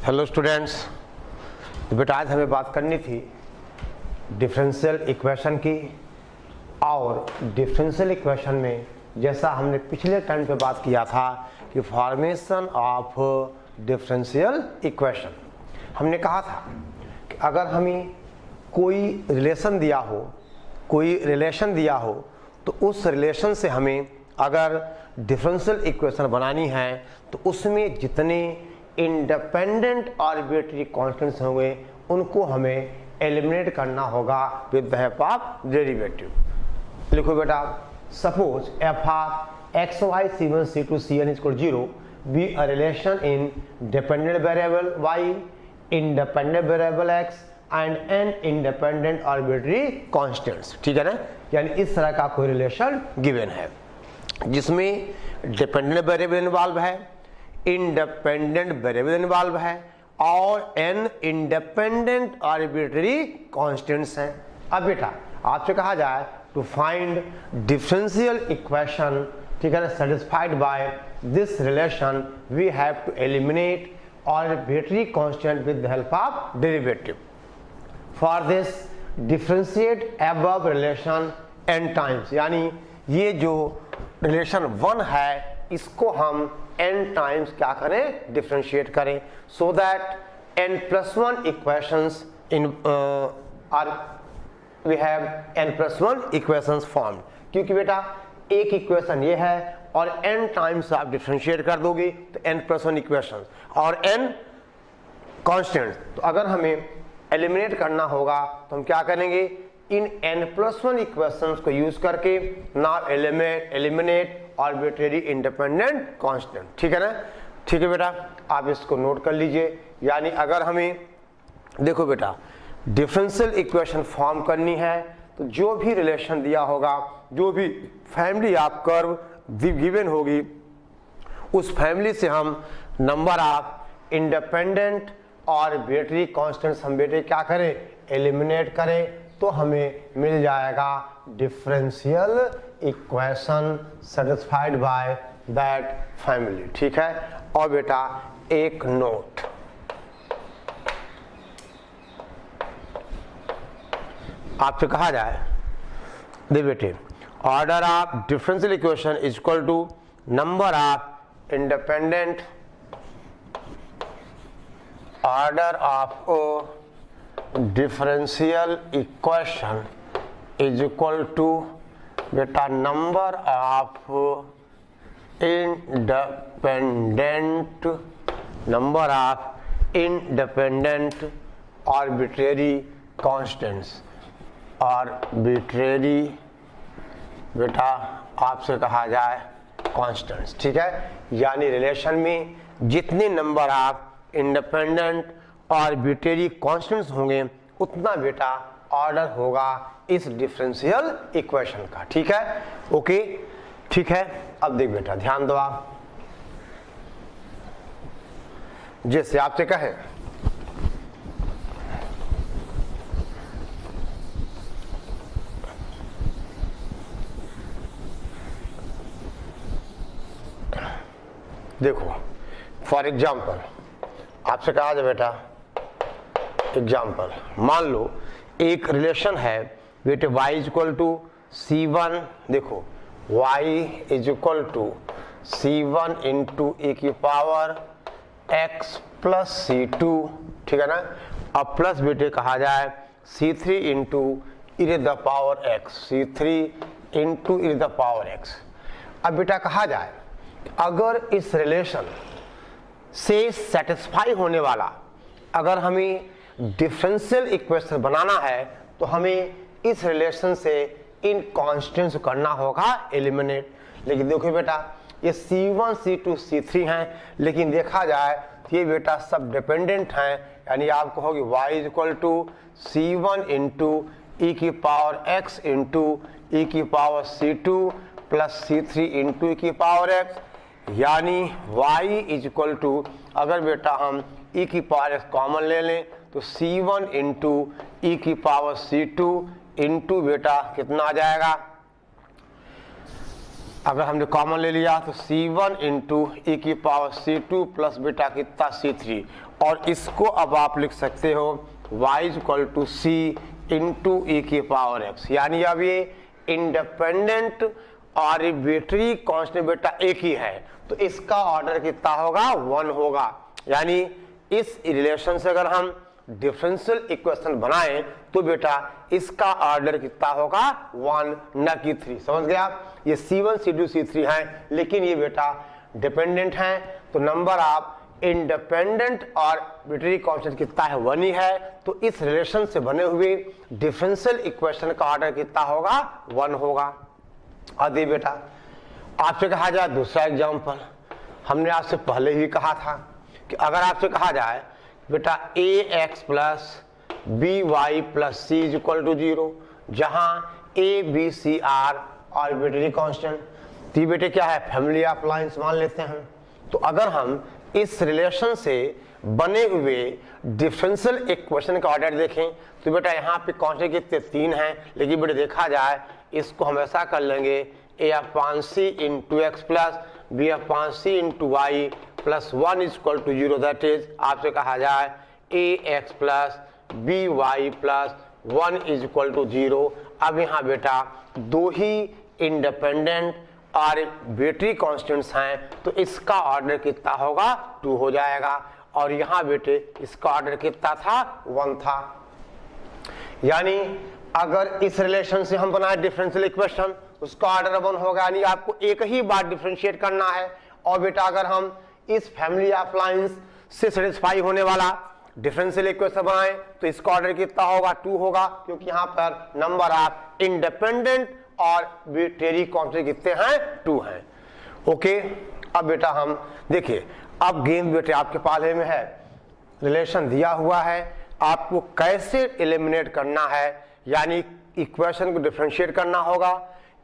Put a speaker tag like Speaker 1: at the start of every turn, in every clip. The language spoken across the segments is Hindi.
Speaker 1: हेलो स्टूडेंट्स, तो बेटा आज हमें बात करनी थी डिफरेंशियल इक्वेशन की। और डिफरेंशियल इक्वेशन में जैसा हमने पिछले टाइम पे बात किया था कि फॉर्मेशन ऑफ डिफरेंशियल इक्वेशन, हमने कहा था कि अगर हमें कोई रिलेशन दिया हो तो उस रिलेशन से हमें अगर डिफरेंशियल इक्वेशन बनानी है तो उसमें जितने इंडिपेंडेंट आर्बिट्री कांस्टेंट्स होंगे उनको हमें एलिमिनेट करना होगा with the help of derivative. लिखो बेटा, suppose F of X Y c1 c2 cn equal 0 be a relation in dependent variable y, independent variable x and N independent arbitrary constants. ठीक है ना, यानी इस तरह का कोई रिलेशन गिवन है जिसमें डिपेंडेंट वेरिएबल इन्वॉल्व है, इंडिपेंडेंट वेरिएबल इन्वॉल्व है और एन इंडिपेंडेंट आर्बिट्री कांस्टेंट्स हैं। अब बेटा आपसे कहा जाए टू फाइंड डिफरेंशियल इक्वेशन, ठीक है ना, satisfied by this relation we have to eliminate arbitrary constant with the help of derivative. For this differentiate above relation n times, यानी ये जो रिलेशन 1 है इसको हम n टाइम्स क्या करें, डिफरेंशिएट करें, so that n+1 equations in are we have n+1 equations form. क्योंकि बेटा एक इक्वेशन ये है और n टाइम्स आप डिफरेंशिएट कर दोगे तो n+1 इक्वेशंस और n कांस्टेंट। तो अगर हमें एलिमिनेट करना होगा तो हम क्या करेंगे, इन n+1 इक्वेशंस को यूज करके now eliminate arbitrary independent constant. ठीक है ना, ठीक है बेटा, आप इसको नोट कर लीजिए। यानी अगर हमें देखो बेटा डिफरेंशियल इक्वेशन फॉर्म करनी है तो जो भी रिलेशन दिया होगा, जो भी फैमिली ऑफ कर्व गिवन होगी, उस फैमिली से हम number of independent arbitrary constants हम बेटे क्या करें, एलिमिनेट करें, तो हमें मिल जाएगा differential equation satisfied by that family. ठीक है, और बेटा एक नोट, आपसे कहा जाए दे बेटे order of differential equation is equal to number of independent order of differential equation is equal to बेटा number of independent arbitrary constants. Arbitrary बेटा आपसे कहा जाए कांस्टेंट्स। ठीक है, यानी रिलेशन में जितने number of independent arbitrary constants होंगे उतना बेटा ऑर्डर होगा इस डिफरेंशियल इक्वेशन का। ठीक है, ओके, ठीक है। अब देख बेटा ध्यान दो, आप जैसे आपसे कहें देखो फॉर एग्जाम्पल आपसे कहा जाए बेटा एग्जाम्पल, मान लो एक रिलेशन है बेटे y is equal to c1, देखो y is equal to c1 into e की पावर x प्लस c2। ठीक है ना, अब प्लस बेटे कहा जाए c3 into e to the power x, c3 into e to the power x। अब बेटा कहा जाए अगर इस रिलेशन से सेटिस्फाई होने वाला अगर हमें डिफरेंशियल इक्वेशन बनाना है तो हमें इस रिलेशन से इन कांस्टेंट्स करना होगा एलिमिनेट। लेकिन देखो बेटा ये c1 c2 c3 हैं, लेकिन देखा जाए तो ये बेटा सब डिपेंडेंट हैं, यानी आप कहोगे y is equal to c1 into e की पावर x इंटू ई की power c2 plus c3 into e की पावर x, यानी y इज इक्वल टू अगर बेटा हम e की पावर x कॉमन ले लें तो c1 इंटू ई की पावर c2 इंटू बेटा कितना आ जाएगा अगर हमने कॉमन ले लिया तो C1 इंटू ई की पावर C2 प्लस बेटा कितना C3, और इसको अब आप लिख सकते हो y equal to C into e की पावर x, यानी अब ये इंडिपेंडेंट आर्बिट्री कांस्टेंट बेटा एक ही है, तो इसका ऑर्डर कितना होगा 1 होगा। यानी इस रिलेशन से अगर हम डिफरेंशियल इक्वेशन बनाएं तो बेटा इसका ऑर्डर कितना होगा 1 न कि 3। समझ गए आप? ये C1 C2 C3 हैं, लेकिन ये बेटा डिपेंडेंट हैं, तो नंबर ऑफ इंडिपेंडेंट और आर्बिट्री कांस्टेंट कितना है 1 ही है, तो इस रिलेशन से बने हुए डिफरेंशियल इक्वेशन का ऑर्डर कितना होगा 1 होगा। आदि बेटा आपसे कहा जाए दूसरा एग्जांपल, हमने आपसे पहले ही कहा था कि अगर आपसे कहा जाए बेटा ax plus by plus c is equal to 0, जहां a b c are arbitrary constant, तो बेटे क्या है फैमिली ऑफ लाइंस मान लेते हैं। तो अगर हम इस रिलेशन से बने हुए डिफरेंशियल इक्वेशन का ऑर्डर देखें तो बेटा यहाँ पे कांस्टेंट कितने 3 हैं, लेकिन बेटे देखा जाए इसको हम ऐसा कर लेंगे a/c into x plus b/c into y plus 1 is equal to 0, that is आपसे कहा जाए ax plus by plus 1 is equal to 0। अब यहाँ बेटा दो ही इंडिपेंडेंट आर्बिट्री कांस्टेंट्स हैं, तो इसका ऑर्डर कितना होगा 2 हो जाएगा, और यहाँ बेटे इसका ऑर्डर कितना था 1 था। यानी अगर इस रिलेशन से हम बनाए डिफरेंशियल इक्वेशन, उसका ऑर्डर 1 होगा, यानी आपको एक ही बार डिफरेंशिएट करना है। और बेटा अगर हम इस फैमिली ऑफ लाइंस से सेटिस्फाई होने वाला डिफरेंशियल इक्वेशन बनाए तो इसका ऑर्डर कितना होगा 2 होगा, क्योंकि यहाँ पर नंबर ऑफ इंडिपेंडेंट और आर्बिट्री कांस्टेंट कितने हैं 2 हैं। ओके, अब बेटा हम देखिए, अब गेंद बेटे आपके पाले में है, रिलेशन दिया हुआ है, आपको कैसे एलिमिनेट करना है, यानी इक्वेशन को डिफरेंशिएट करना होगा,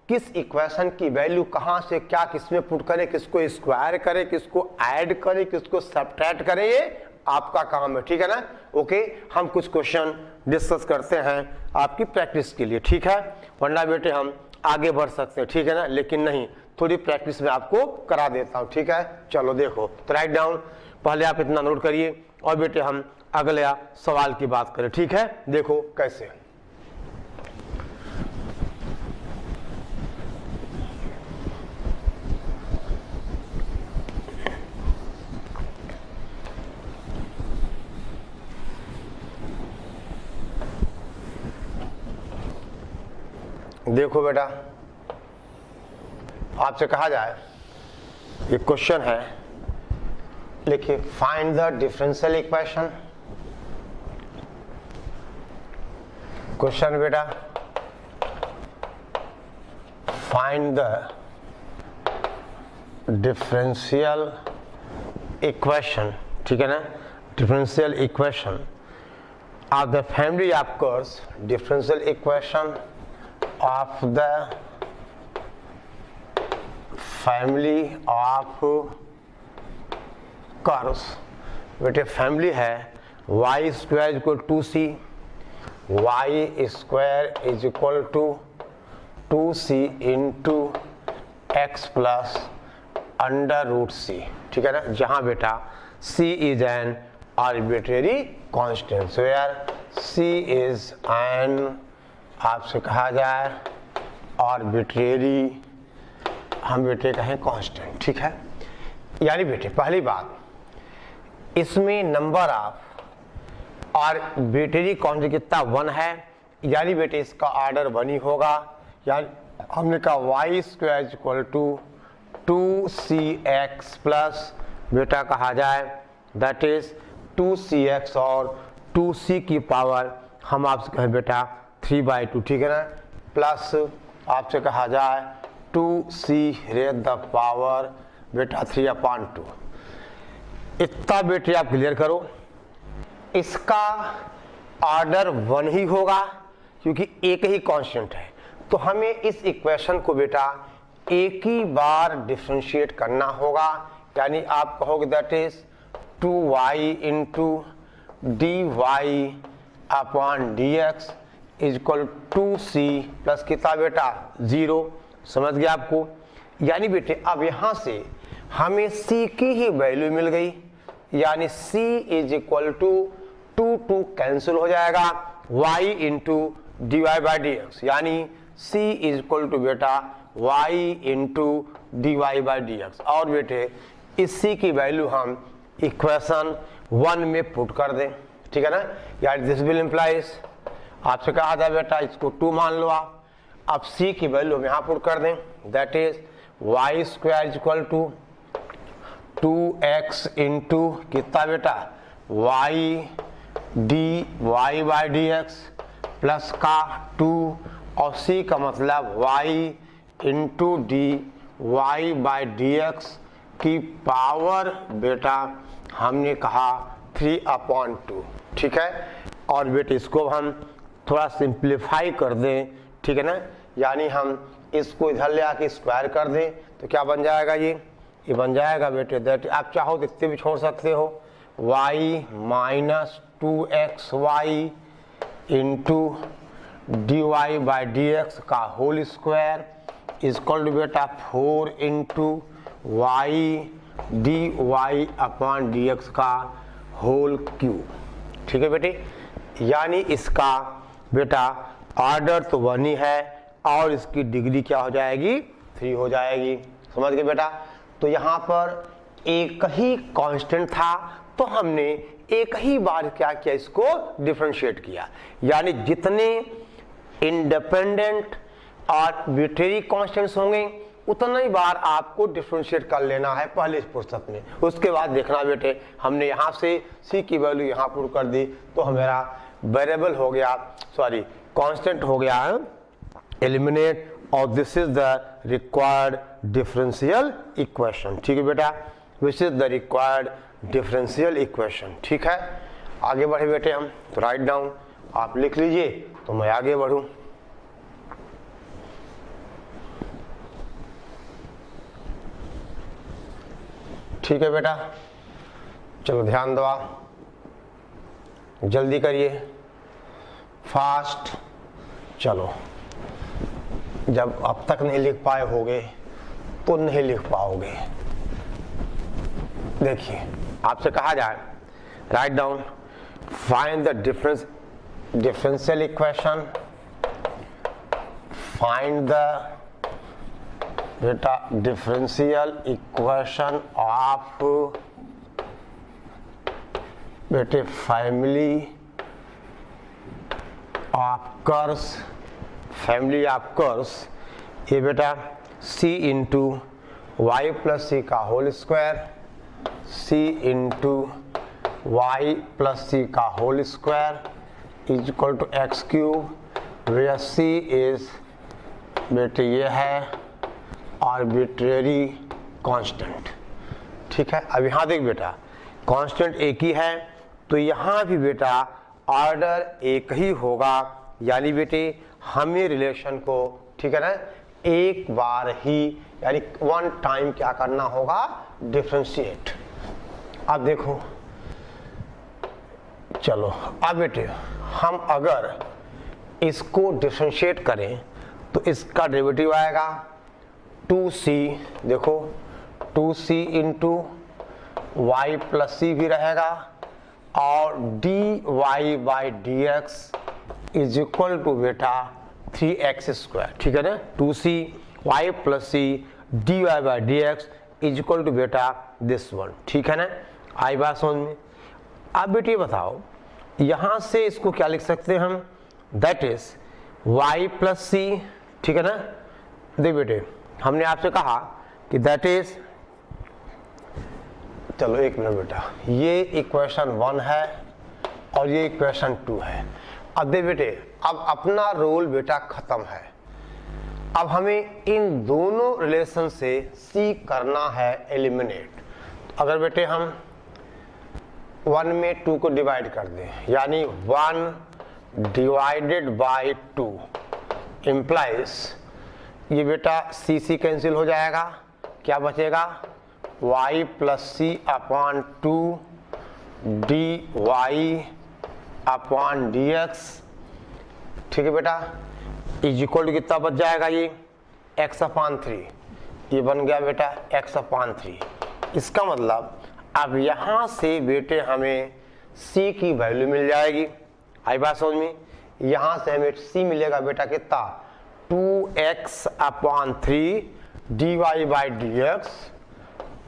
Speaker 1: किस इक्वेशन की वैल्यू कहां से क्या किसमें पुट करें, किसको स्क्वायर करें, किसको ऐड करें, किसको सब्ट्रैक्ट करें, ये आपका काम है, ठीक है ना। ओके, हम कुछ क्वेश्चन डिस्कस करते हैं आपकी प्रैक्टिस के लिए, ठीक है, वरना बेटे हम आगे बढ़ सकते हैं, ठीक है ना, लेकिन नहीं, थोड़ी प्रैक्टिस में आपको करा देता हूं, ठीक है। चलो देखो, तो राइट डाउन, पहले आप इतना नोट करिए और बेटे हम अगले सवाल की बात करें, ठीक है। देखो कैसे, देखो बेटा आपसे कहा जाए, ये क्वेश्चन है, लिखिए find the differential equation. Question बेटा फाइंड द डिफरेंशियल इक्वेशन, ठीक है ना, differential equation of the family of curves, differential equation of the family of curves। बेटे फैमिली है y स्क्वायर इक्वल टू सी, y square is equal to 2c into x plus under root c, ठीक है ना, जहां बेटा c is an arbitrary constant, so यार c इज एन आपसे कहा जाए आर्बिट्रेरी, हम बेटे कहें कांस्टेंट, ठीक है। यानी बेटे पहली बात, इसमें नंबर ऑफ आर्बिट्रेरी कांस्टेंट कितना 1 है, यानी बेटे इसका ऑर्डर 1 ही होगा। यानी हमने कहा y square equal to 2cx plus बेटा कहा जाए दैट इज 2cx और 2c की पावर हम आपसे कहें बेटा 3/2, ठीक है ना, प्लस आपसे कहा जाए 2c रेज द पावर बेटा 3/2। इतना बेटे आप क्लियर करो, इसका ऑर्डर 1 ही होगा क्योंकि एक ही कांस्टेंट है, तो हमें इस इक्वेशन को बेटा एक ही बार डिफरेंशिएट करना होगा। यानी आप कहोगे that is 2y into dy upon dx is equal 2c plus कितना बेटा 0। समझ गया आपको, यानी बेटे अब यहां से हमें c की ही वैल्यू मिल गई, यानी c is equal to 2 cancel हो जाएगा y into d y by d x, यानी c इज इक्वल टू बेटा y into d y by d x. और बेटे इस c की वैल्यू हम इक्वेशन 1 में पुट कर दें, ठीक है ना, यानी दिस विल इम्प्लाइज, आपसे कहा था बेटा इसको 2 मान लो आप। अब c की वैल्यू हम यहाँ पुट कर दें, that is y square is equal to 2x into कितना बेटा y d y by d x plus का 2 और c का मतलब y into d y by d x की पावर बेटा हमने कहा 3/2, ठीक है। और बेटे इसको हम थोड़ा सिंप्लीफाई कर दें, ठीक है ना, यानी हम इसको इधर ले आके स्क्वायर कर दें तो क्या बन जाएगा, ये बन जाएगा बेटे दैट, आप चाहो तो इतने भी छोड़ सकते हो, y minus 2xy into d y by d x का होल स्क्वायर इजक्वल टू बेटा 4 into y d y upon d x का होल क्यूब, ठीक है बेटे। यानी इसका बेटा ऑर्डर तो 1 ही है और इसकी डिग्री क्या हो जाएगी, 3 हो जाएगी, समझ गए बेटा। तो यहाँ पर एक ही कांस्टेंट था तो हमने एक ही बार क्या किया, इसको डिफरेंशिएट किया, यानी जितने इंडिपेंडेंट आर्बिट्रेरी कांस्टेंट्स होंगे उतना ही बार आपको डिफरेंशिएट कर लेना है पहले फुर्सत में। उसके बाद देखना बेटे हमने यहाँ से c की वैल्यू यहाँ पुट कर दी तो हमारा वेरिएबल हो गया, सॉरी कांस्टेंट हो गया एलिमिनेट, और this is the required differential equation, ठीक है बेटा, which is the required differential equation, ठीक है। आगे बढ़े बेटे हम, तो राइट डाउन आप लिख लीजिए तो मैं आगे बढ़ूं। ठीक है बेटा, चलो ध्यान दो, जल्दी करिए, फास्ट, चलो जब अब तक नहीं लिख पाए होगे तो नहीं लिख पाओगे। देखिए आपसे कहा जाए write down, find the differential equation, find the बेटा डिफरेंशियल इक्वेशन ऑफ बेटे family of curves, family of curves, ये बेटा c into y plus c का whole square, c into y plus c का whole square is equal to x cube, where c is बेटे ये है आर्बिट्रेरी कांस्टेंट, ठीक है। अब यहाँ देख बेटा कांस्टेंट एक ही है तो यहाँ भी बेटा ऑर्डर एक ही होगा, यानी बेटे हमें रिलेशन को, ठीक है ना, एक बार ही यानी 1 टाइम क्या करना होगा, डिफरेंशिएट। अब देखो चलो अब बेटे हम अगर इसको डिफरेंशिएट करें तो इसका डेरिवेटिव आएगा 2c, देखो 2c इंटू वाई प्लस सी भी रहेगा और d y by d x is equal to बेटा 3x स्क्वायर, ठीक है ना, 2c y plus c d y by d x is equal to बेटा दिस वन, ठीक है ना, आई बात समझ में। अब बेटे बताओ यहाँ से इसको क्या लिख सकते हैं हम, दैट इज y प्लस सी, ठीक है ना। देख बेटे हमने आपसे कहा कि दैट इज, चलो एक मिनट बेटा, ये इक्वेशन 1 है और ये इक्वेशन 2 है। अब देख बेटे अब अपना रोल बेटा खत्म है, अब हमें इन दोनों रिलेशन से c करना है एलिमिनेट। अगर बेटे हम 1 में 2 को डिवाइड कर दें, यानी 1 डिवाइडेड बाई 2 इम्प्लाइज, ये बेटा c कैंसिल हो जाएगा, क्या बचेगा y plus c upon 2 d y upon d x, ठीक है बेटा, इज इक्वल टू कितना बच जाएगा, ये x अपॉन 3, ये बन गया बेटा x/3। इसका मतलब अब यहाँ से बेटे हमें c की वैल्यू मिल जाएगी। आई बात समझ में? यहाँ से हमें c मिलेगा बेटा कितना, 2x/3 dy/dx,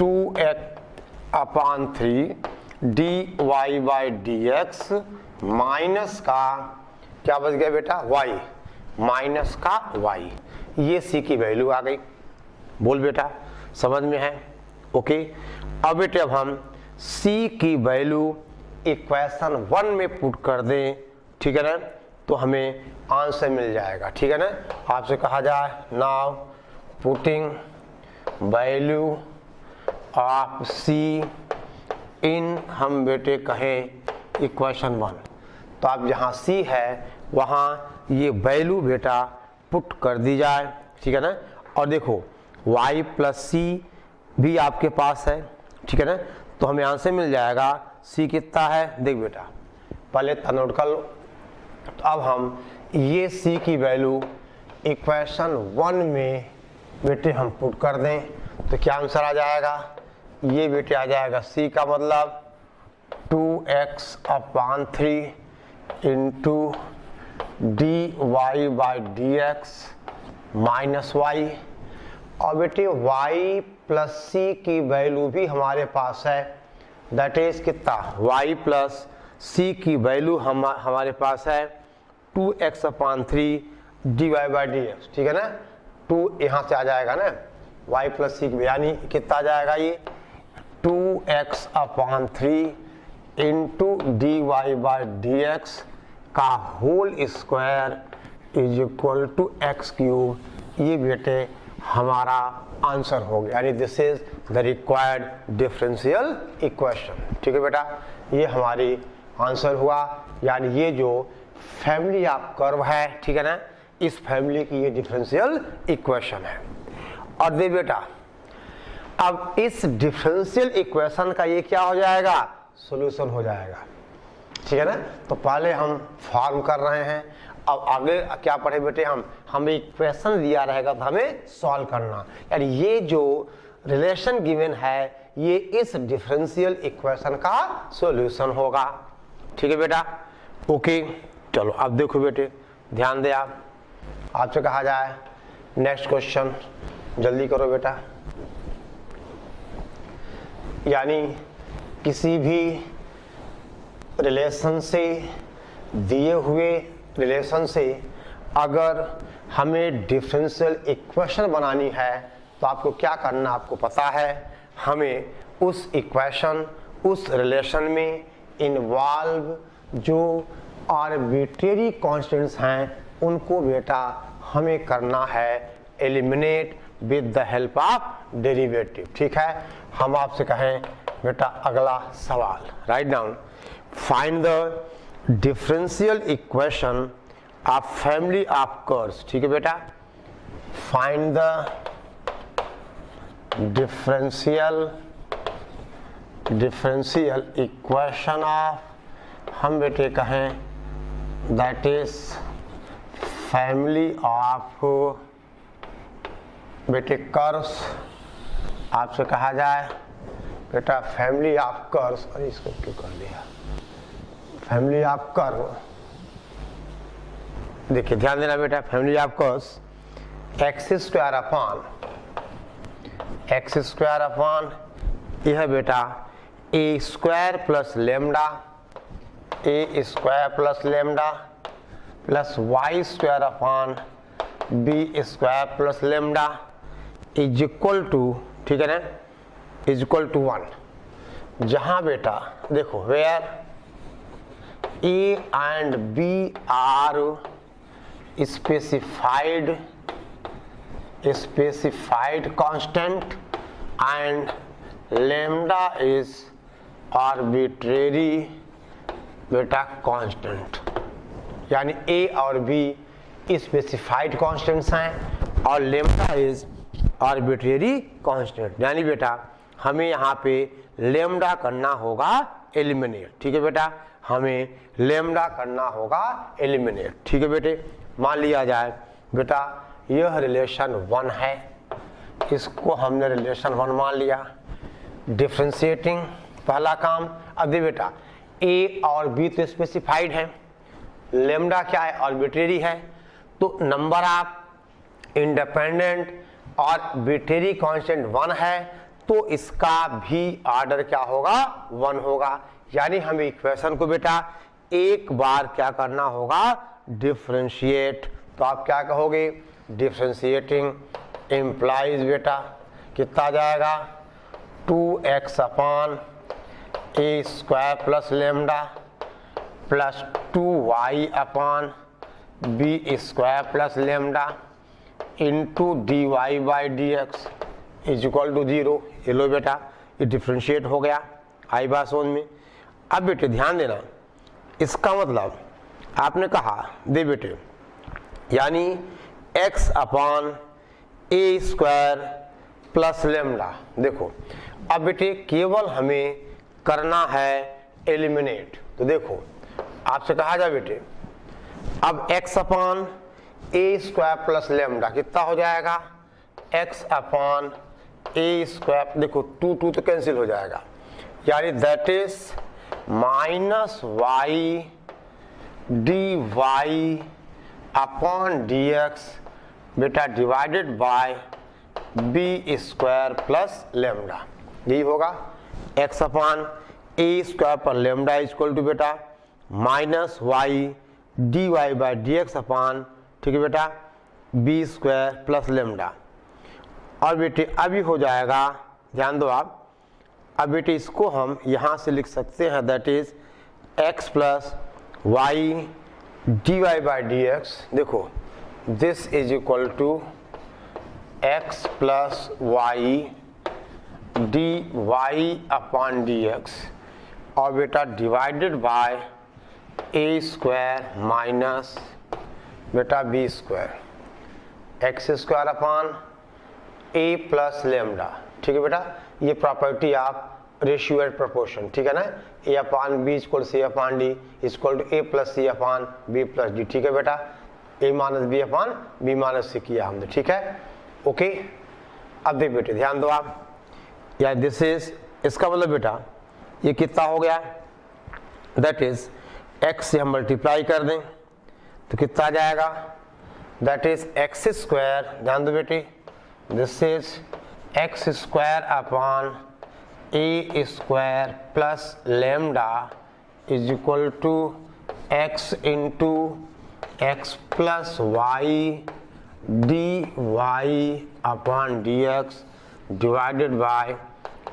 Speaker 1: 2x/3 dy/dx minus का क्या बच गया बेटा, y, माइनस का y। ये c की वैल्यू आ गई। बोल बेटा समझ में है? ओके। अब बेटे अब हम c की वैल्यू इक्वेशन 1 में पुट कर दें, ठीक है ना, तो हमें आंसर मिल जाएगा। ठीक है ना। आपसे कहा जाए now putting value of c इन, हम बेटे कहें इक्वेशन 1, तो आप जहाँ c है वहाँ ये वैल्यू बेटा पुट कर दी जाए। ठीक है ना। और देखो y प्लस c भी आपके पास है। ठीक है ना। तो हमें आंसर मिल जाएगा c कितना है, देख बेटा पहले नोट कर लो। तो अब हम ये c की वैल्यू इक्वेशन 1 में बेटे हम पुट कर दें तो क्या आंसर आ जाएगा, ये बेटे आ जाएगा c का मतलब 2x/3 into dy/dx minus y। और बेटे y प्लस c की वैल्यू भी हमारे पास है, दैट इज कितना, y प्लस c की वैल्यू हमारे पास है 2x/3 dy/dx। ठीक है ना। 2 यहाँ से आ जाएगा ना, y प्लस c यानी कितना आ जाएगा, ये 2x/3 इंटू dy/dx का whole square is equal to x³। ये बेटे हमारा आंसर हो गया, यानी this is the required differential equation. ठीक है बेटा, ये हमारी आंसर हुआ, यानी ये जो फैमिली ऑफ कर्व है, ठीक है ना, इस फैमिली की ये डिफरेंशियल इक्वेशन है। और दे बेटा अब इस डिफरेंशियल इक्वेशन का ये क्या हो जाएगा, सॉल्यूशन हो जाएगा। ठीक है ना। तो पहले हम फॉर्म कर रहे हैं, अब आगे क्या पढ़े बेटे, हमें इक्वेशन दिया रहेगा तो हमें सॉल्व करना, यानी ये जो रिलेशन गिवन है ये इस डिफरेंशियल इक्वेशन का सॉल्यूशन होगा। ठीक है बेटा। ओके चलो अब देखो बेटे, ध्यान दे आप, आपसे कहा जाए नेक्स्ट क्वेश्चन, जल्दी करो बेटा। यानी किसी भी रिलेशन से, दिए हुए रिलेशन से अगर हमें डिफरेंशियल इक्वेशन बनानी है तो आपको क्या करना, आपको पता है, हमें उस इक्वेशन, उस रिलेशन में इन्वॉल्व जो आर्बिट्रेरी कांस्टेंट्स हैं उनको बेटा हमें करना है eliminate with the help of derivative. ठीक है। हम आपसे कहें बेटा अगला सवाल, right down, find the differential equation of family of curves. ठीक है बेटा, find the differential equation of, हम बेटे कहें दैट इज फैमिली ऑफ बेटे कर्व्स। आपसे कहा जाए बेटा फैमिली ऑफ कर्व्स, और इसको क्यों कर दिया, फैमिली ऑफ कर्व। देखिए ध्यान देना बेटा, family of curves x² upon यह बेटा a² plus lambda, a² plus lambda plus y² upon b² plus lambda is equal to, ठीक है ना, इज इक्वल टू 1। जहां बेटा देखो where a and b are specified constant and lambda is arbitrary बेटा कांस्टेंट, यानी a और b स्पेसिफाइड कांस्टेंट्स हैं और लेम्डा इज आर्बिट्रेरी कांस्टेंट, यानी बेटा हमें यहाँ पे लेम्डा करना होगा एलिमिनेट। ठीक है बेटा, हमें लेम्डा करना होगा एलिमिनेट। ठीक है बेटे, मान लिया जाए बेटा यह रिलेशन 1 है, इसको हमने रिलेशन 1 मान लिया। डिफ्रेंशिएटिंग पहला काम। अब दे बेटा ए और बी तो स्पेसिफाइड है, लेमडा क्या है, आर्बिट्रेरी है, तो number of independent arbitrary constant 1 है, तो इसका भी ऑर्डर क्या होगा, 1 होगा। यानी हमें इक्वेशन को बेटा एक बार क्या करना होगा, डिफ्रेंशिएट। तो आप क्या कहोगे, डिफ्रेंशिएटिंग इम्प्लाइज बेटा कितना आ जाएगा, 2x upon a square plus lambda plus 2y upon b square plus lambda into d y by d x is equal to 0। ये लो बेटा ये डिफ्रेंशिएट हो गया आई बार सोन में। अब बेटे ध्यान देना, इसका मतलब आपने कहा दे बेटे यानी x upon a square plus lambda. देखो अब बेटे केवल हमें करना है एलिमिनेट। तो देखो आपसे कहा जाए बेटे अब x upon a square plus lambda कितना हो जाएगा, x अपान ए स्क्वायर, देखो 2 तो कैंसिल हो जाएगा, यानी that is minus y d y upon d x बेटा divided by b square plus lambda. यही होगा x अपान ए स्क्वायर पर लेमडा इक्वल टू बेटा minus y d y by d x upon, ठीक है बेटा, बी स्क्वायर प्लस लेमडा। और बेटे अभी हो जाएगा, ध्यान दो आप, अब बेटे इसको हम यहाँ से लिख सकते हैं that is x plus y d y by d x. देखो this is equal to x plus y d y upon d x और बेटा divided by a square minus बेटा b square x square upon a plus lambda. ठीक है बेटा, ये property of ratio at proportion, ठीक है ना, a upon b equal c upon d equal to a plus c upon b plus D. ठीक है बेटा, a minus b upon b minus c किया हमने, ठीक है, ओके। अब देख बेटे ध्यान दो आप, या दिस इज, इसका मतलब बेटा ये कितना हो गया, दैट इज x से हम मल्टीप्लाई कर दें तो कितना आ जाएगा, दैट इज एक्स स्क्वायर, ध्यान दो बेटे, this is x square upon a square plus lambda is equal to x into x plus y d y upon d x divided by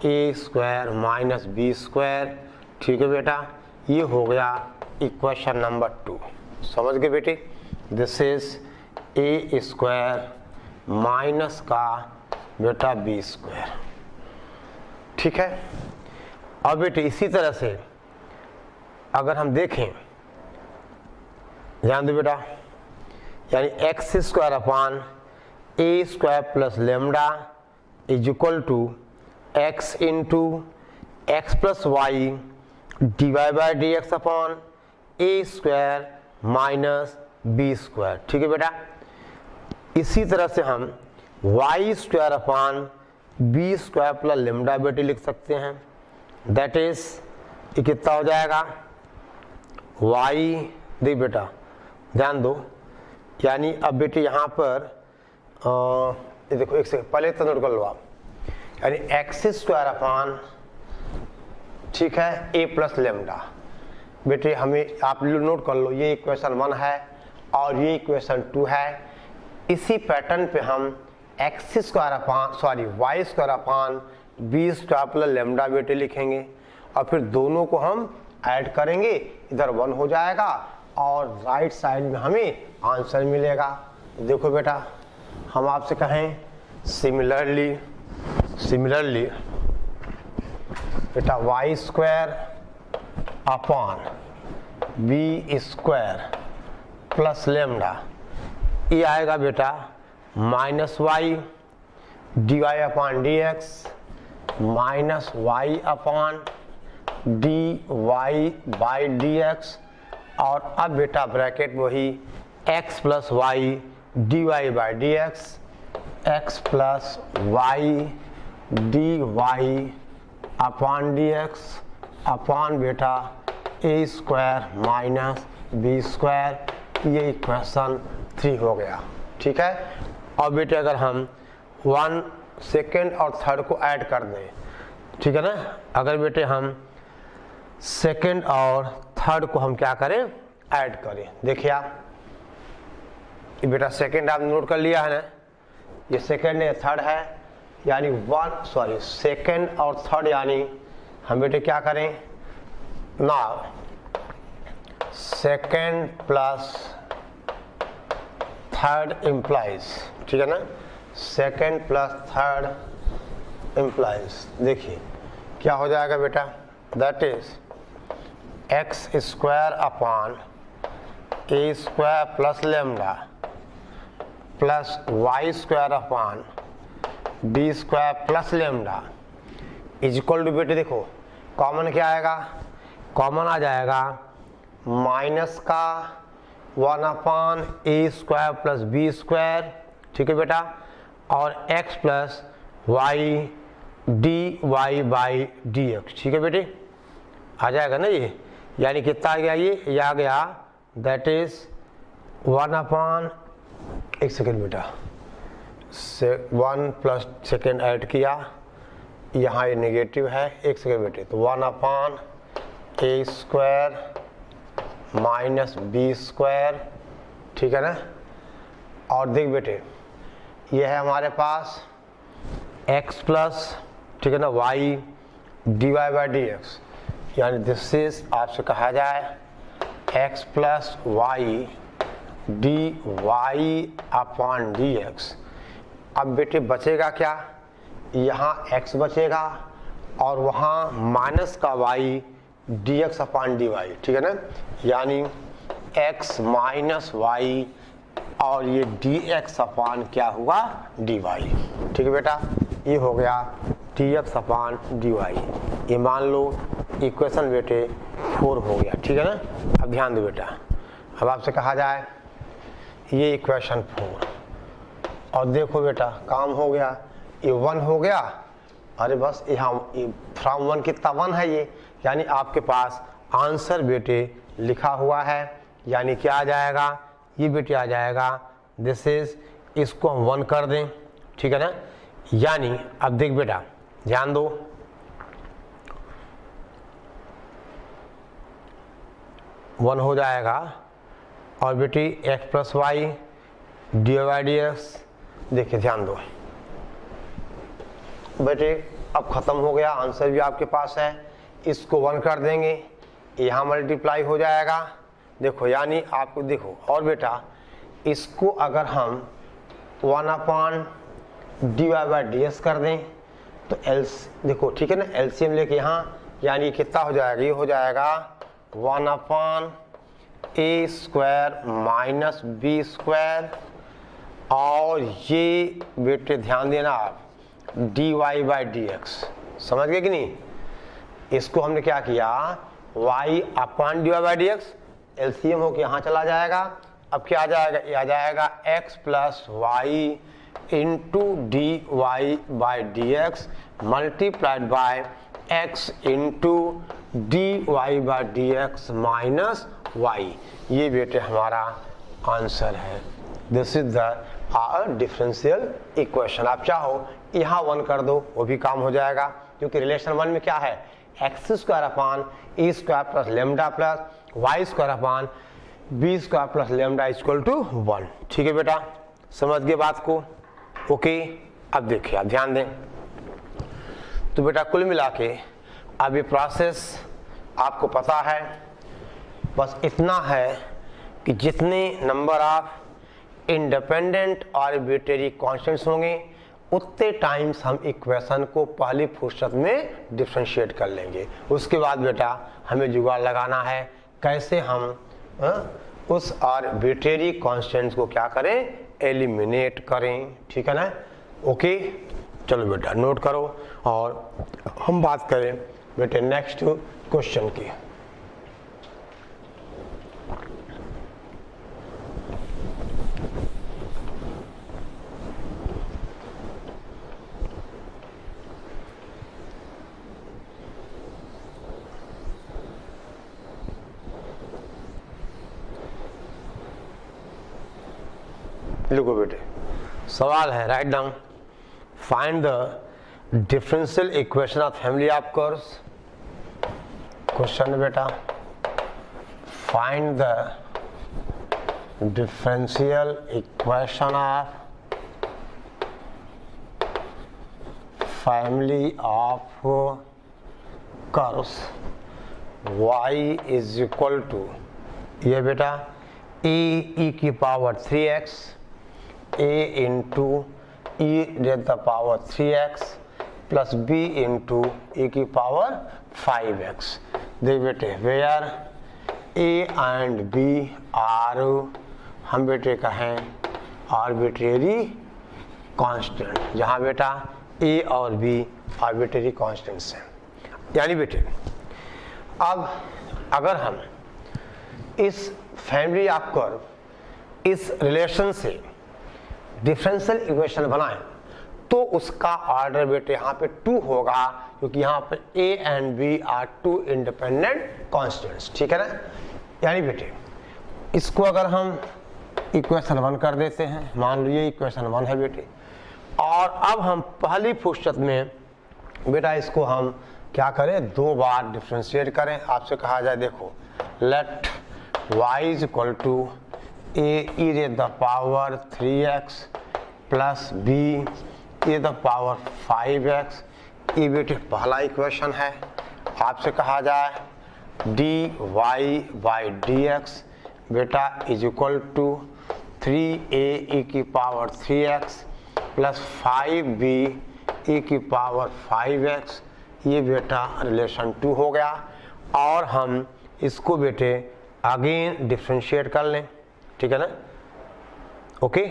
Speaker 1: a square minus b square. ठीक है बेटा, ये हो गया इक्वेशन नंबर 2। समझ गए बेटे, this is a square minus का बेटा बी स्क्वायर। ठीक है, अब बेटे इसी तरह से अगर हम देखें, ध्यान दो बेटा, यानी x square upon a square plus lambda is equal to x into x plus y d y by d x upon a square minus b square. ठीक है बेटा, इसी तरह से हम y square upon b square plus lambda बेटे लिख सकते हैं, दैट इज ये कितना हो जाएगा, वाई, देख बेटा ध्यान दो, यानी अब बेटे यहाँ पर ये देखो एक सेकंड पहले तो नोट कर लो आप, यानी एक्स स्क्वायर अपॉन, ठीक है, ए प्लस लेमडा। बेटे हमें आप नोट कर लो, ये इक्वेशन 1 है और ये इक्वेशन 2 है। इसी पैटर्न पे हम x square upon sorry y square upon b square plus lambda बेटे लिखेंगे और फिर दोनों को हम ऐड करेंगे, इधर 1 हो जाएगा और राइट साइड में हमें आंसर मिलेगा। देखो बेटा हम आपसे कहें सिमिलरली बेटा y square upon b square plus lambda, ये आएगा बेटा minus y d y upon d x minus y upon d y by d x और अब बेटा ब्रैकेट वही x plus y d y by d x x plus y d y upon d x upon बेटा a square minus b square. ये इक्वेशन 3 हो गया। ठीक है। और बेटे अगर हम 1 सेकेंड और थर्ड को ऐड कर दें, ठीक है ना, अगर बेटे हम सेकेंड और थर्ड को हम क्या करें, ऐड करें। देखिए आप, ये बेटा सेकेंड आप नोट कर लिया है ना, ये सेकेंड है थर्ड है, यानी सेकेंड और थर्ड, यानी हम बेटे क्या करें ना, सेकेंड प्लस थर्ड इम्प्लाइज, ठीक है ना, सेकेंड प्लस थर्ड इम्प्लाइज। देखिए क्या हो जाएगा बेटा, that is x square upon a square plus lambda plus y square upon b square plus lambda is equal to, बेटे देखो कॉमन क्या आएगा, कॉमन आ जाएगा माइनस का 1 upon a square plus b square, ठीक है बेटा, और x plus y d y by d x, ठीक है बेटे, आ जाएगा ना ये, यानी कितना आ गया ये आ गया, दैट इज 1 अपॉन, एक सेकेंड बेटा, 1 प्लस सेकेंड ऐड किया, यहाँ ये नेगेटिव है, एक सेकेंड बेटे, तो 1 upon a square minus b square, ठीक है ना। और देख बेटे ये है हमारे पास x प्लस, ठीक है ना, y d y by d x, यानी दिस इज आपसे कहा जाए x plus y d y upon d x. अब बेटे बचेगा क्या, यहाँ x बचेगा और वहाँ माइनस का y d x upon d y, ठीक है ना, यानी x माइनस वाई और ये डी एक्स अपॉन क्या हुआ डी वाई, ठीक है बेटा, ये हो गया d x upon d y. ये मान लो इक्वेशन बेटे 4 हो गया, ठीक है ना। अब ध्यान दो बेटा, अब आपसे कहा जाए ये इक्वेशन 4, और देखो बेटा काम हो गया, ये 1 हो गया, अरे बस यहाँ फ्रॉम 1 कितना 1 है ये, यानी आपके पास आंसर बेटे लिखा हुआ है, यानी क्या आ जाएगा, ये बेटे आ जाएगा दिस इज, इसको हम 1 कर दें, ठीक है ना, यानी अब देख बेटा ध्यान दो, वन हो जाएगा, और बेटी x plus y d y d x. देखिए ध्यान दो बेटे, अब खत्म हो गया, आंसर भी आपके पास है, इसको 1 कर देंगे, यहाँ मल्टीप्लाई हो जाएगा, देखो यानी आपको देखो, और बेटा इसको अगर हम 1 upon d y by d s कर दें तो देखो ठीक है ना, एलसीएम लेके यहाँ, यानी कितना हो जाएगा, ये हो जाएगा 1 upon a square minus b square, और ये बेटे ध्यान देना आप d y by d x, समझ गए कि नहीं। इसको हमने क्या किया, y upon d y by d x, LCM होकर यहाँ चला जाएगा, अब क्या आ जाएगा, ये आ जाएगा x plus y into d y by d x multiplied by x into d y by d x minus y. ये बेटे हमारा आंसर है, this is the differential equation. आप चाहो यहाँ 1 कर दो, वो भी काम हो जाएगा, क्योंकि रिलेशन 1 में क्या है, x square upon a square plus lambda plus y square upon b square plus lambda equal to 1। ठीक है बेटा, समझ गए बात को, ओके। अब देखिए आप ध्यान दें, तो बेटा कुल मिला के अब ये प्रोसेस आपको पता है, बस इतना है कि जितने number of independent arbitrary constants होंगे उतने टाइम्स हम इक्वेशन को पहली फुर्सत में डिफरेंशिएट कर लेंगे। उसके बाद बेटा हमें जुगाड़ लगाना है कैसे हम उस आर्बिट्रेरी कांस्टेंट्स को क्या करें, एलिमिनेट करें। ठीक है ना, ओके। चलो बेटा नोट करो और हम बात करें बेटे नेक्स्ट क्वेश्चन की। लिखो बेटे, सवाल है right down, find the differential equation of family of curves. Question बेटा, find the differential equation of family of curves y is equal to, ये बेटा e की power 3x a into e raise the power 3x plus b into e की पावर 5x। देख बेटे, where a and b are, हम बेटे कहें आर्बिट्रेरी कांस्टेंट, जहाँ बेटा a और b आर्बिट्रेरी कांस्टेंट्स हैं। यानी बेटे अब अगर हम इस फैमिली ऑफ कर्व, इस रिलेशन से डिफरेंशियल इक्वेशन बनाएं तो उसका ऑर्डर बेटे यहाँ पे 2 होगा, क्योंकि यहाँ पे a and b are 2 independent constants. ठीक है ना। यानी बेटे इसको अगर हम इक्वेशन 1 कर देते हैं, मान लो ये इक्वेशन 1 है बेटे, और अब हम पहली फुर्सत में बेटा इसको हम क्या करें, 2 बार डिफरेंशिएट करें। आपसे कहा जाए देखो, let y is equal to a e raise the power 3x plus b e the power 5x, ये बेटे पहला इक्वेशन है। आपसे कहा जाए dy बाई dx बेटा is equal to 3a e की power 3x plus 5b e की पावर 5x, ये बेटा रिलेशन 2 हो गया। और हम इसको बेटे अगेन डिफरेंशिएट कर लें, ठीक है ना। ओके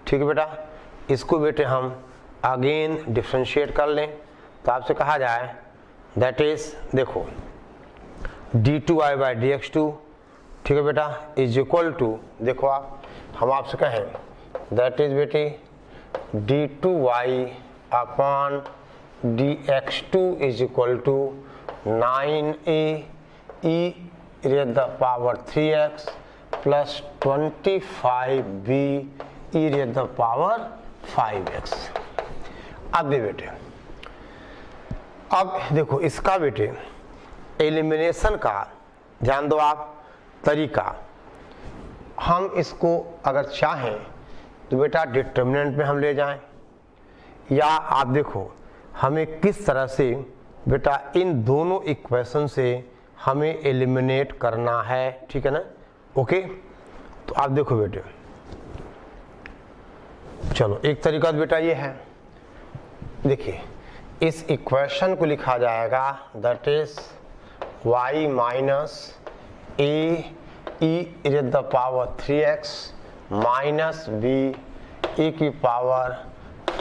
Speaker 1: ठीक है बेटा, इसको बेटे हम अगेन डिफरेंशिएट कर लें तो आपसे कहा जाए दैट इज देखो d2y बाई dx2, ठीक है बेटा, इज इक्वल टू, देखो हम आपसे कहें दैट इज बेटे d2y upon dx2 is equal to 9a e raise the power 3x plus 25b e raise the power 5x। अब दे बेटे, अब देखो इसका बेटे एलिमिनेशन का ध्यान दो आप तरीका, हम इसको अगर चाहें तो बेटा डिटर्मिनेंट में हम ले जाएं, या आप देखो हमें किस तरह से बेटा इन दोनों इक्वेशन से हमें एलिमिनेट करना है, ठीक है ना। ओके तो आप देखो बेटे, चलो एक तरीका बेटा ये है, देखिए इस इक्वेशन को लिखा जाएगा that is y minus a e raise the power 3x minus b e की पावर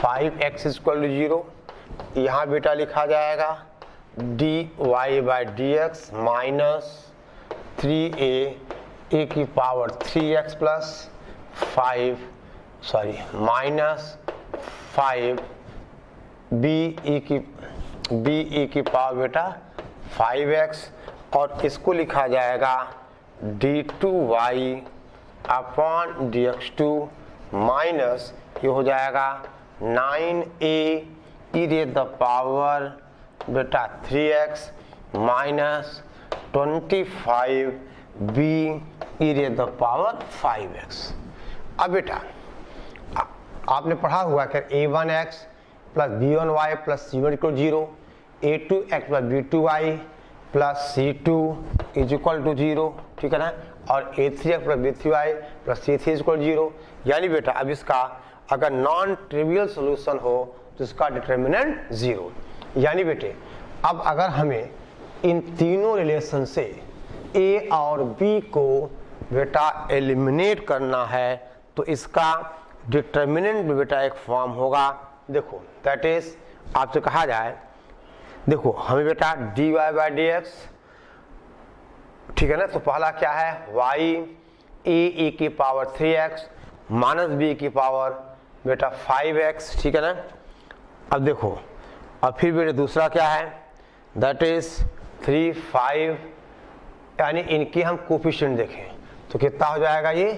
Speaker 1: 5x इक्वल टू 0। यहाँ बेटा लिखा जाएगा dy by dx minus 3a e की power 3x plus 5 minus 5 b e की पावर बेटा 5x, और इसको लिखा जाएगा d2y अपॉन dx2 माइनस ये हो जाएगा 9a e raise the power बेटा 3x minus 25b e raise the power 5x। अब बेटा आपने पढ़ा हुआ कि a1x plus b1y plus c1 equal 0, a2x plus b2y plus c2 is equal to 0, ठीक है ना, और a3x plus b3y plus c3 equal 0। यानी बेटा अब इसका अगर नॉन ट्रिवियल सोल्यूशन हो तो इसका डिटर्मिनेंट 0। यानी बेटे अब अगर हमें इन तीनों रिलेशन से a और b को बेटा एलिमिनेट करना है तो इसका डिटर्मिनेंट में बेटा एक फॉर्म होगा, देखो दैट इज आपसे कहा जाए, देखो हमें बेटा dy बाई dx, ठीक है ना, तो पहला क्या है y a e की पावर 3x माइनस b की पावर बेटा 5x, ठीक है ना। अब देखो अब फिर बेटे दूसरा क्या है दैट इज 3 5, यानी इनकी हम कोफिशिएंट देखें तो कितना हो जाएगा ये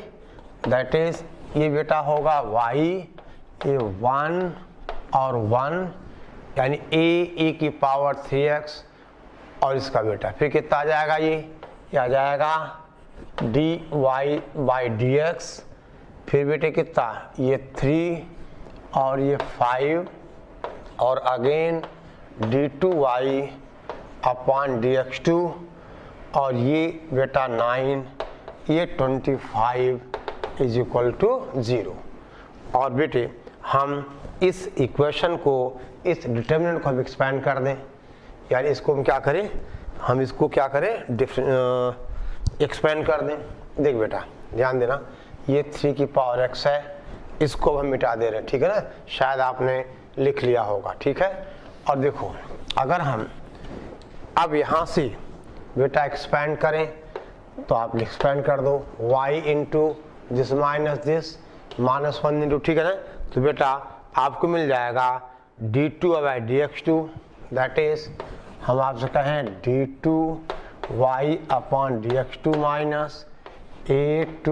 Speaker 1: दैट इज ये बेटा होगा y, ये 1 और 1 यानी a की पावर 3x और इसका बेटा फिर कितना आ जाएगा, ये आ जाएगा dy बाई dx, फिर बेटे कितना, ये 3 और ये 5 और अगेन d2y अपॉन dx2 और ये बेटा 9, ये 25 इज इक्वल टू 0। और बेटे हम इस इक्वेशन को, इस डिटर्मिनेंट को हम एक्सपेंड कर दें, यानी इसको हम क्या करें, हम इसको क्या करें, एक्सपेंड कर दें। देख बेटा ध्यान देना, ये 3 की पावर x है, इसको हम मिटा दे रहे हैं, ठीक है ना, शायद आपने लिख लिया होगा, ठीक है। और देखो अगर हम अब यहाँ से बेटा एक्सपेंड करें तो आप एक्सपेंड कर दो y into this minus this -1 into, ठीक है ना, तो बेटा आपको मिल जाएगा d2 by dx2, that is हम आपसे कहें d2y upon dx2 minus 8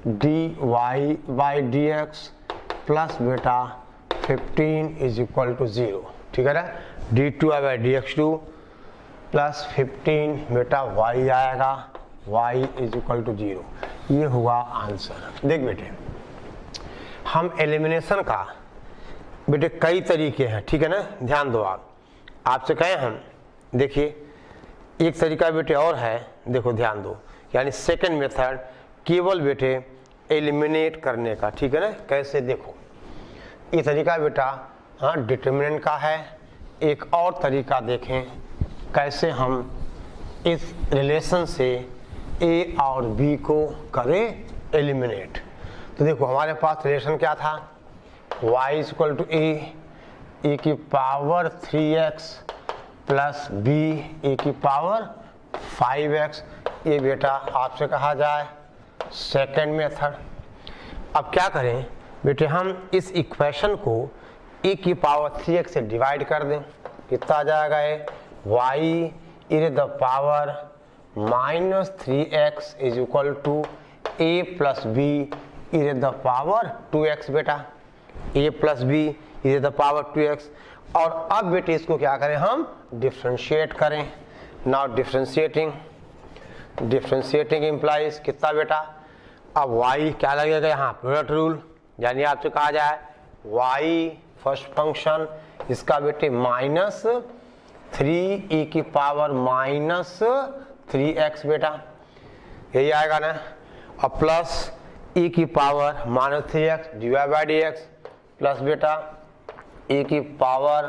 Speaker 1: dy by dx plus बेटा 15 इज इक्वल टू 0, ठीक है ना, d2 बाई dx2 प्लस 15 बेटा y आएगा, y इज इक्वल टू 0। ये हुआ आंसर। देख बेटे हम एलिमिनेशन का बेटे कई तरीके हैं, ठीक है ना, ध्यान दो आप, आपसे कहें हम, देखिए एक तरीका बेटे और है, देखो ध्यान दो, यानी सेकंड मेथड केवल बेटे एलिमिनेट करने का, ठीक है ना, कैसे देखो ये तरीका बेटा हाँ डिटर्मिनेंट का है। एक और तरीका देखें कैसे हम इस रिलेशन से a और b को करें एलिमिनेट। तो देखो हमारे पास रिलेशन क्या था, y इक्वल टू ए की पावर 3x प्लस b ए की पावर 5x, ये बेटा आपसे कहा जाए सेकेंड मेथड। अब क्या करें बेटे, हम इस इक्वेशन को e की पावर 3x से डिवाइड कर दें, कितना आ जाएगा है y e the power minus 3x is equal to a plus b e the power 2x, बेटा a plus b e the power 2x। और अब बेटे इसको क्या करें, हम डिफ्रेंशिएट करें। नाउ डिफ्रेंशिएटिंग इम्प्लाइज कितना बेटा, अब y क्या लगेगा यहाँ, प्रोडक्ट रूल, यानी आपसे कहा जाए y फर्स्ट फंक्शन इसका बेटे माइनस 3 की पावर माइनस 3x, बेटा यही आएगा ना, और प्लस e की power minus 3x dy by dx plus बेटा e की power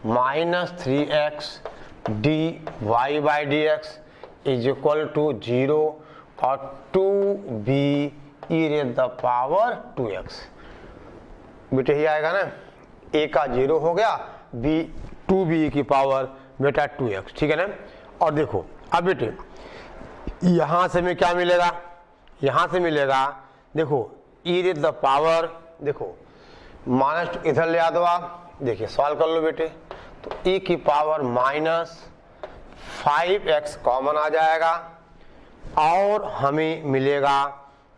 Speaker 1: minus 3x dy by dx is equal to 0 और 2b e the power 2x, बेटे ही आएगा ना, a का 0 हो गया, b 2b की पावर बेटा 2x, ठीक है ना। और देखो अब बेटे यहाँ से में क्या मिलेगा, यहाँ से मिलेगा देखो e द पावर, देखो माइनस इधर ले आ दो आप, देखिए सॉल्व कर लो बेटे, तो e की पावर माइनस 5x कॉमन आ जाएगा और हमें मिलेगा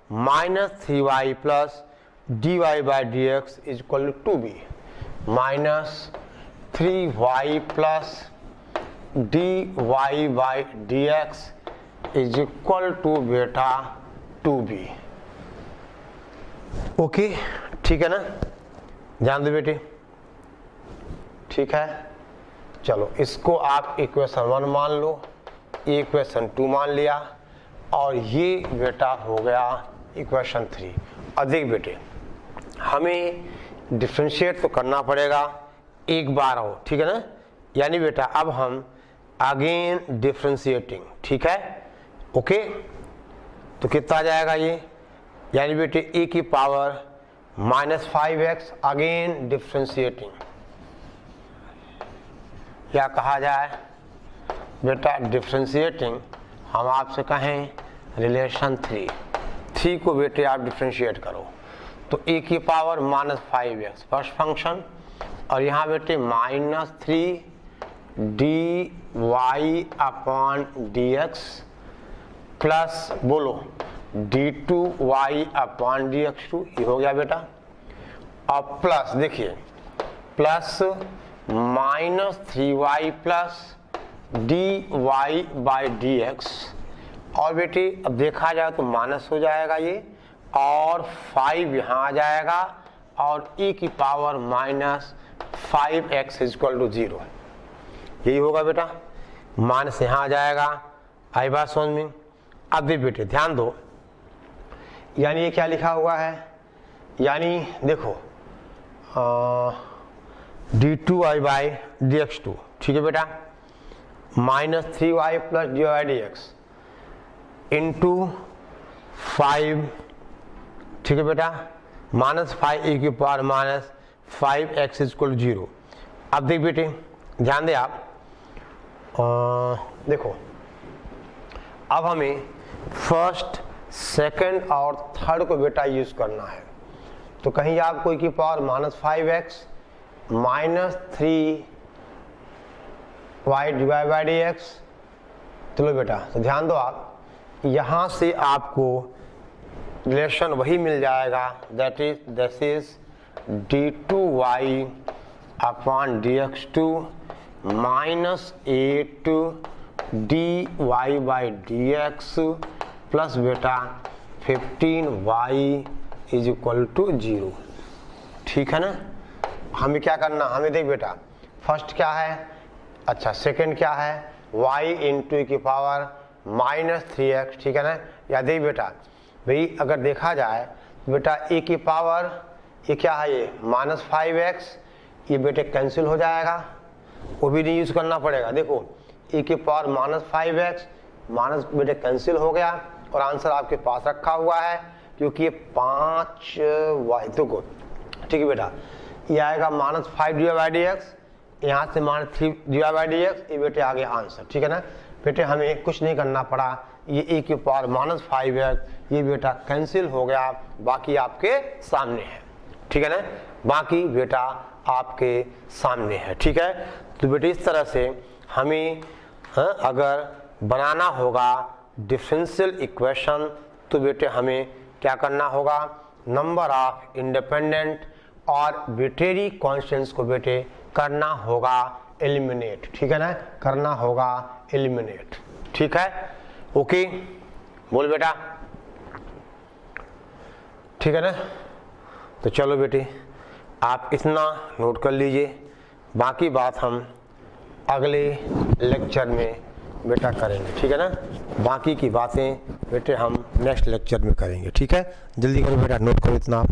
Speaker 1: minus 3y plus dy by dx is equal to 2b minus 3y plus dy by dx is equal to बेटा 2b। ओके ठीक है ना, ध्यान दो बेटे, ठीक है। चलो इसको आप इक्वेशन 1 मान लो, इक्वेशन 2 मान लिया और ये बेटा हो गया इक्वेशन 3। और देख बेटे हमें डिफरेंशिएट तो करना पड़ेगा एक बार हो, ठीक है ना, यानी बेटा अब हम अगेन डिफरेंशिएटिंग, ठीक है, ओके। तो कितना आ जाएगा ये, यानी बेटे e की power minus 5x again differentiating, क्या कहा जाए बेटा डिफरेंशिएटिंग, हम आपसे कहें रिलेशन 3 को बेटे आप डिफरेंशिएट करो, तो e की power minus 5x first function और यहाँ बेटे minus 3 dy upon dx plus बोलो d2y अपॉन dx2, ये हो गया बेटा। अब प्लस देखिए plus minus 3y plus dy by dx, और बेटी अब देखा जाए तो माइनस हो जाएगा ये, और 5 यहाँ आ जाएगा, और e की power minus 5x equal to 0, यही होगा बेटा। माइनस यहाँ आ जाएगा, आई बात समझ में। अब भी बेटे ध्यान दो, यानी ये क्या लिखा हुआ है, यानी देखो d2y बाई dx2, ठीक है बेटा, minus 3y plus dy by dx into 5, ठीक है बेटा, माइनस 5 की पावर माइनस 5x इक्वल 0। अब देख बेटे ध्यान दे आप, देखो अब हमें फर्स्ट सेकंड और थर्ड को बेटा यूज करना है, तो कहीं आपको e की power minus 5x minus 3y divide by dx, चलो बेटा तो ध्यान दो आप, यहाँ से आपको रिलेशन वही मिल जाएगा, that is this is d2y upon dx2 minus 8 dy by dx plus बेटा 15y इज इक्वल टू 0, ठीक है ना। हमें क्या करना, हमें देख बेटा फर्स्ट क्या है, अच्छा सेकंड क्या है, y इंटू की पावर माइनस 3x, ठीक है ना। या देख बेटा भाई अगर देखा जाए बेटा e की पावर ये क्या है, ये माइनस 5x, ये बेटे कैंसिल हो जाएगा, वो भी नहीं यूज करना पड़ेगा। देखो e की पावर माइनस 5x माइनस बेटे कैंसिल हो गया, और आंसर आपके पास रखा हुआ है, क्योंकि ये 5y को, ठीक है बेटा, ये आएगा माइनस 5 dy बाई dx, यहाँ से माइनस 3 dy बाई dx, ये बेटे आ गया आंसर, ठीक है ना। बेटे हमें कुछ नहीं करना पड़ा, ये e की पावर माइनस 5x ये बेटा कैंसिल हो गया, बाकी आपके सामने है, ठीक है ना, बाकी बेटा आपके सामने है, ठीक है। तो बेटे इस तरह से हमें अगर बनाना होगा डिफरेंशियल इक्वेशन, तो बेटे हमें क्या करना होगा, नंबर ऑफ इंडिपेंडेंट और आर्बिट्रेरी कांस्टेंट्स को बेटे करना होगा एलिमिनेट, ठीक है ना, करना होगा एलिमिनेट, ठीक है। ओके बोल बेटा, ठीक है ना। तो चलो बेटे आप इतना नोट कर लीजिए, बाकी बात हम अगले लेक्चर में बेटा करेंगे, ठीक है ना। बाकी की बातें बेटे हम नेक्स्ट लेक्चर में करेंगे, ठीक है। जल्दी करो बेटा, नोट करो इतना आप।